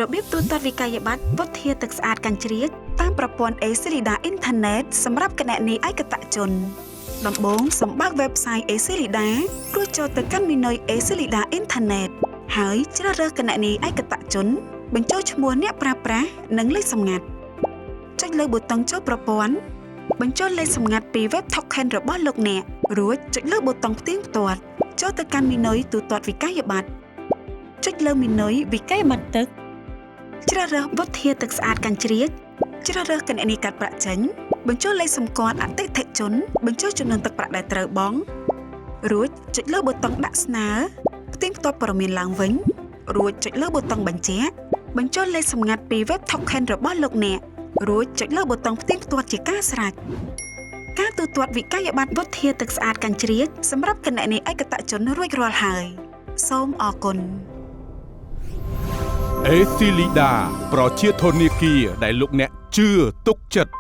របៀបទូទាត់វិក័យប័ត្រវុធាទឹកស្អាតកាំងជ្រៀកតាមប្រព័ន្ធ Accelida Internet សម្រាប់គណនីឯកតជនដំបូងសម្បើក website Accelida រួចចូលទៅកាន់ menu Accelida Internet ហើយជ្រើសរើសគណនីឯកតជនបញ្ចូលឈ្មោះអ្នកប្រើប្រាស់និងលេខសម្ងាត់ចុចលើប៊ូតុងចូលប្រព័ន្ធបញ្ចូលលេខសម្ងាត់ពី web token របស់លោកអ្នករួចចុចលើប៊ូតុងផ្ទៀងផ្ទាត់ចូលទៅកាន់ menu ទូទាត់វិក័យប័ត្រចុចលើ menu វិក័យប័ត្រទឹកជ្រើសរើសវុធាទឹកស្អាតកាំងជ្រៀកជ្រើសរើសគណនីកាត់ប្រាក់ចេញបញ្ចូលលេខសម្គាល់អតិថិជនបញ្ចូលចំនួនទឹកប្រាក់ដែលត្រូវបង់រួចចុចលើប៊ូតុងដាក់ស្នើផ្ទៀងផ្ទាត់ព័ត៌មានឡើងវិញរួចចុចលើប៊ូតុងបញ្ជាក់បញ្ចូលលេខសម្ងាត់ពី web token របស់លោកអ្នករួចចុចលើប៊ូតុងផ្ទៀងផ្ទាត់ជាការស្រេចការទូទាត់វិក័យប័ត្រវុធាទឹកស្អាតកាំងជ្រៀកសម្រាប់គណនីឯកតជនរួចរាល់ហើយសូមអរគុណAccelida ប្រជាធនាគារដែលលោកអ្នកជឿទុកចិត្ត